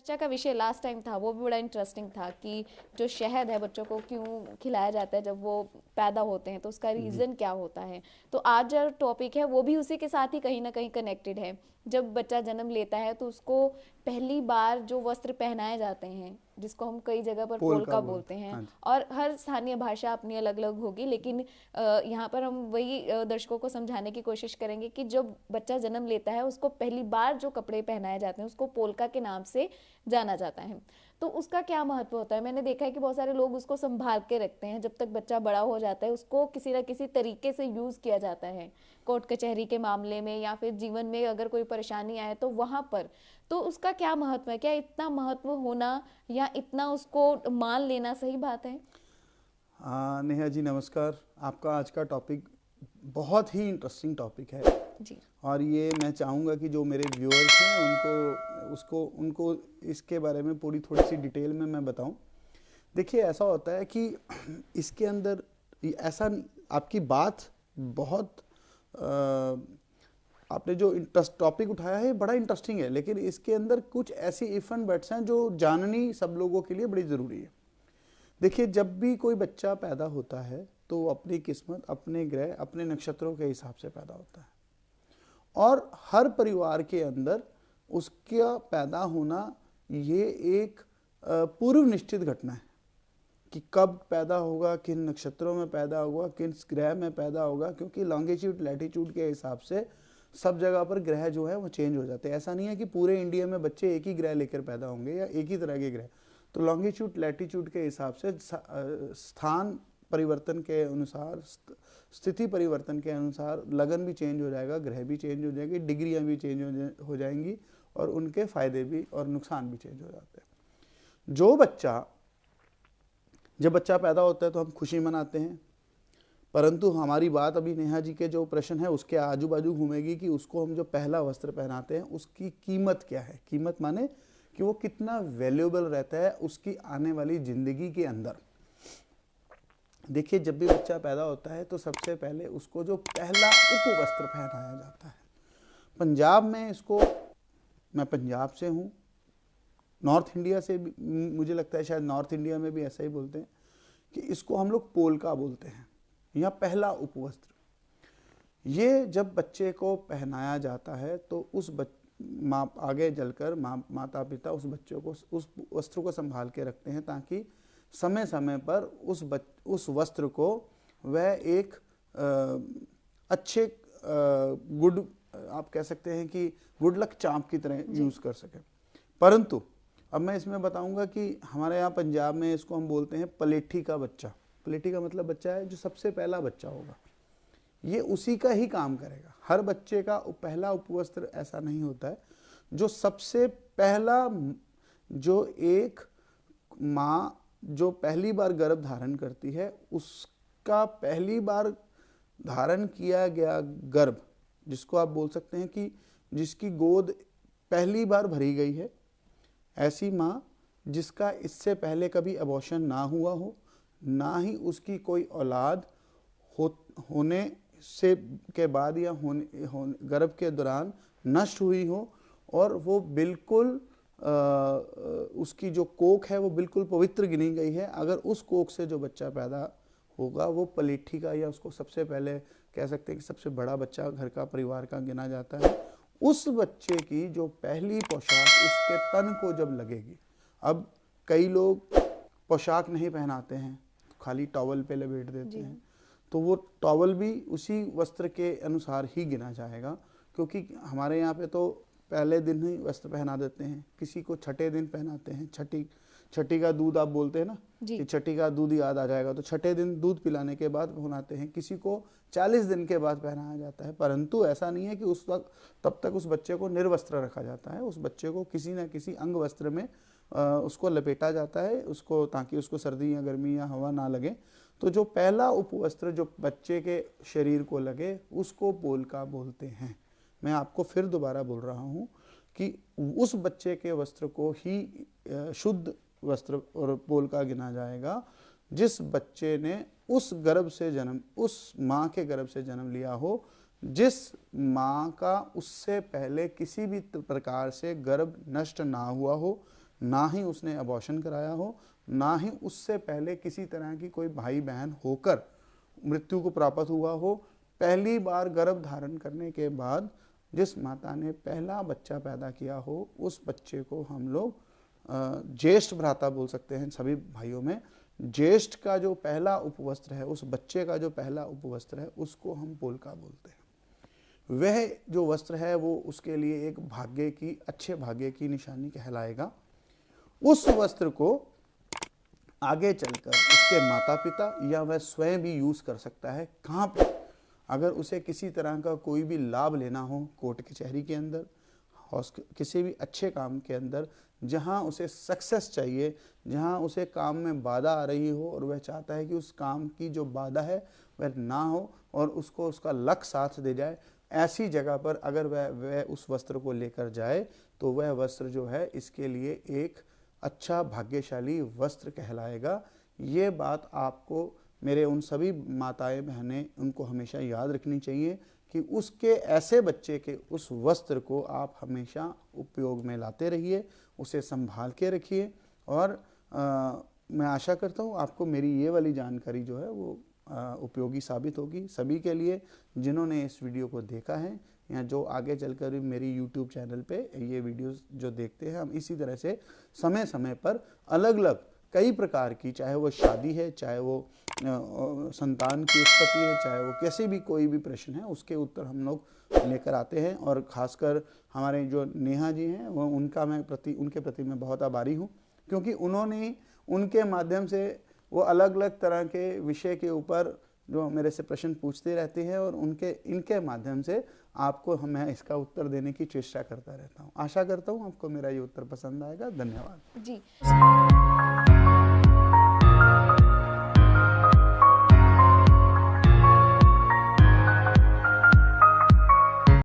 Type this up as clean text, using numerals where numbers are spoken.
चर्चा का विषय लास्ट टाइम था वो भी बड़ा इंटरेस्टिंग था कि जो शहद है बच्चों को क्यों खिलाया जाता है जब वो पैदा होते हैं, तो उसका रीज़न क्या होता है। तो आज जो टॉपिक है वो भी उसी के साथ ही कहीं ना कहीं कनेक्टेड है। जब बच्चा जन्म लेता है तो उसको पहली बार जो वस्त्र पहनाए जाते हैं, जिसको हम कई जगह पर पोलका पोलका बोलते बोलते हैं, हैं, हाँ जी। और हर स्थानीय भाषा अपनी अलग अलग होगी, लेकिन यहाँ पर हम वही दर्शकों को समझाने की कोशिश करेंगे कि जब बच्चा जन्म लेता है उसको पहली बार जो कपड़े पहनाए जाते हैं उसको पोलका के नाम से जाना जाता है। तो उसका क्या महत्व होता है, मैंने देखा है कि बहुत सारे लोग उसको संभाल के रखते हैं, जब तक बच्चा बड़ा हो जाता है उसको किसी ना किसी तरीके से यूज़ किया जाता है, कोर्ट कचहरी के मामले में या फिर जीवन में अगर कोई परेशानी आए तो वहाँ पर। तो उसका क्या महत्व है, क्या इतना महत्व होना या इतना उसको मान लेना सही बात है? नेहा जी नमस्कार। आपका आज का टॉपिक बहुत ही इंटरेस्टिंग टॉपिक है जी। और ये मैं चाहूँगा कि जो मेरे व्यूअर्स हैं उनको इसके बारे में पूरी थोड़ी सी डिटेल में मैं बताऊं। देखिए, ऐसा होता है कि इसके अंदर ऐसा आपकी बात बहुत आपने जो इंटरेस्ट टॉपिक उठाया है बड़ा इंटरेस्टिंग है, लेकिन इसके अंदर कुछ ऐसी इफ एंड बट्स हैं जो जाननी सब लोगों के लिए बड़ी ज़रूरी है। देखिए, जब भी कोई बच्चा पैदा होता है तो अपनी किस्मत, अपने ग्रह, अपने नक्षत्रों के हिसाब से पैदा होता है और हर परिवार के अंदर उसका पैदा होना ये एक पूर्व निश्चित घटना है कि कब पैदा होगा, किन नक्षत्रों में पैदा होगा, किन ग्रह में पैदा होगा, क्योंकि लॉन्गिट्यूड लैटिट्यूड के हिसाब से सब जगह पर ग्रह जो है वो चेंज हो जाते हैं। ऐसा नहीं है कि पूरे इंडिया में बच्चे एक ही ग्रह लेकर पैदा होंगे या एक ही तरह के ग्रह। तो लॉन्गिट्यूड लैटिट्यूड के हिसाब से स्थान परिवर्तन के अनुसार, स्थिति परिवर्तन के अनुसार लगन भी चेंज हो जाएगा, ग्रह भी चेंज हो जाएंगे, डिग्रियां भी चेंज हो जाएंगी और उनके फायदे भी और नुकसान भी चेंज हो जाते हैं। जब बच्चा पैदा होता है तो हम खुशी मनाते हैं, परंतु हमारी बात अभी नेहा जी के जो प्रश्न है उसके आजू बाजू घूमेगी कि उसको हम जो पहला वस्त्र पहनाते हैं उसकी कीमत क्या है। कीमत माने कि वो कितना वैल्यूएबल रहता है उसकी आने वाली जिंदगी के अंदर। देखिए, जब भी बच्चा पैदा होता है तो सबसे पहले उसको जो पहला उपवस्त्र पहनाया जाता है, पंजाब में इसको, मैं पंजाब से हूँ, नॉर्थ इंडिया से भी, मुझे लगता है शायद नॉर्थ इंडिया में भी ऐसा ही बोलते हैं कि इसको हम लोग पोलका बोलते हैं या पहला उपवस्त्र। ये जब बच्चे को पहनाया जाता है तो उस आगे चलकर माता पिता उस बच्चों को उस वस्त्र को संभाल के रखते हैं ताकि समय समय पर उस वस्त्र को वह एक अच्छे गुड, आप कह सकते हैं कि गुड लक चार्म की तरह यूज़ कर सके। परंतु अब मैं इसमें बताऊंगा कि हमारे यहाँ पंजाब में इसको हम बोलते हैं पलेठी का बच्चा। पलेठी का मतलब बच्चा है जो सबसे पहला बच्चा होगा, ये उसी का ही काम करेगा। हर बच्चे का पहला उपवस्त्र ऐसा नहीं होता है। जो सबसे पहला, जो एक माँ जो पहली बार गर्भ धारण करती है उसका पहली बार धारण किया गया गर्भ, जिसको आप बोल सकते हैं कि जिसकी गोद पहली बार भरी गई है, ऐसी माँ जिसका इससे पहले कभी अबॉर्शन ना हुआ हो, ना ही उसकी कोई औलाद होने से के बाद या गर्भ के दौरान नष्ट हुई हो, और वो बिल्कुल उसकी जो कोख है वो बिल्कुल पवित्र गिनी गई है। अगर उस कोख से जो बच्चा पैदा होगा वो पलेठी का, या उसको सबसे पहले कह सकते हैं कि सबसे बड़ा बच्चा घर का, परिवार का गिना जाता है। उस बच्चे की जो पहली पोशाक उसके तन को जब लगेगी, अब कई लोग पोशाक नहीं पहनाते हैं, खाली टॉवल पे लपेट देते हैं, तो वो टॉवल भी उसी वस्त्र के अनुसार ही गिना जाएगा, क्योंकि हमारे यहाँ पे तो पहले दिन ही वस्त्र पहना देते हैं, किसी को छठे दिन पहनाते हैं। छठी का दूध आप बोलते हैं ना कि छठी का दूध याद आ जाएगा, तो छठे दिन दूध पिलाने के बाद पहनाते हैं। किसी को 40 दिन के बाद पहनाया जाता है। परंतु ऐसा नहीं है कि उस वक्त तब तक उस बच्चे को निर्वस्त्र रखा जाता है। उस बच्चे को किसी न किसी अंग वस्त्र में उसको लपेटा जाता है, उसको, ताकि उसको सर्दी या गर्मी या हवा ना लगे। तो जो पहला उपवस्त्र जो बच्चे के शरीर को लगे उसको पोलका बोलते हैं। मैं आपको फिर दोबारा बोल रहा हूँ कि उस बच्चे के वस्त्र को ही शुद्ध वस्त्र और पोलका गिना जाएगा जिस बच्चे ने उस गर्भ से जन्म, उस माँ के गर्भ से जन्म लिया हो, जिस माँ का उससे पहले किसी भी प्रकार से गर्भ नष्ट ना हुआ हो, ना ही उसने अबॉर्शन कराया हो, ना ही उससे पहले किसी तरह की कोई भाई बहन होकर मृत्यु को प्राप्त हुआ हो। पहली बार गर्भ धारण करने के बाद जिस माता ने पहला बच्चा पैदा किया हो, उस बच्चे को हम लोग ज्येष्ठ भ्राता बोल सकते हैं। सभी भाइयों में ज्येष्ठ का जो पहला उपवस्त्र है, उस बच्चे का जो पहला उपवस्त्र है, उसको हम पोलका बोलते हैं। वह जो वस्त्र है वो उसके लिए एक भाग्य की, अच्छे भाग्य की निशानी कहलाएगा। उस वस्त्र को आगे चलकर उसके माता पिता या वह स्वयं भी यूज कर सकता है। कहाँ पे? अगर उसे किसी तरह का कोई भी लाभ लेना हो, कोर्ट कचहरी के अंदर, किसी भी अच्छे काम के अंदर, जहाँ उसे सक्सेस चाहिए, जहाँ उसे काम में बाधा आ रही हो और वह चाहता है कि उस काम की जो बाधा है वह ना हो और उसको उसका लक साथ दे जाए, ऐसी जगह पर अगर वह उस वस्त्र को लेकर जाए तो वह वस्त्र जो है इसके लिए एक अच्छा भाग्यशाली वस्त्र कहलाएगा। ये बात आपको, मेरे उन सभी माताएं बहनें, उनको हमेशा याद रखनी चाहिए कि उसके ऐसे बच्चे के उस वस्त्र को आप हमेशा उपयोग में लाते रहिए, उसे संभाल के रखिए। और मैं आशा करता हूँ आपको मेरी ये वाली जानकारी जो है वो उपयोगी साबित होगी सभी के लिए जिन्होंने इस वीडियो को देखा है या जो आगे चलकर भी मेरी YouTube चैनल पे ये वीडियोस जो देखते हैं। हम इसी तरह से समय समय पर अलग अलग कई प्रकार की, चाहे वो शादी है, चाहे वो संतान की उत्पत्ति है, चाहे वो कैसे भी कोई भी प्रश्न है, उसके उत्तर हम लोग लेकर आते हैं। और ख़ासकर हमारे जो नेहा जी हैं वो उनके प्रति मैं बहुत आभारी हूँ, क्योंकि उन्होंने उनके माध्यम से वो अलग अलग तरह के विषय के ऊपर जो मेरे से प्रश्न पूछते रहते हैं और इनके माध्यम से आपको मैं इसका उत्तर देने की चेष्टा करता रहता हूँ। आशा करता हूँ आपको मेरा ये उत्तर पसंद आएगा। धन्यवाद जी।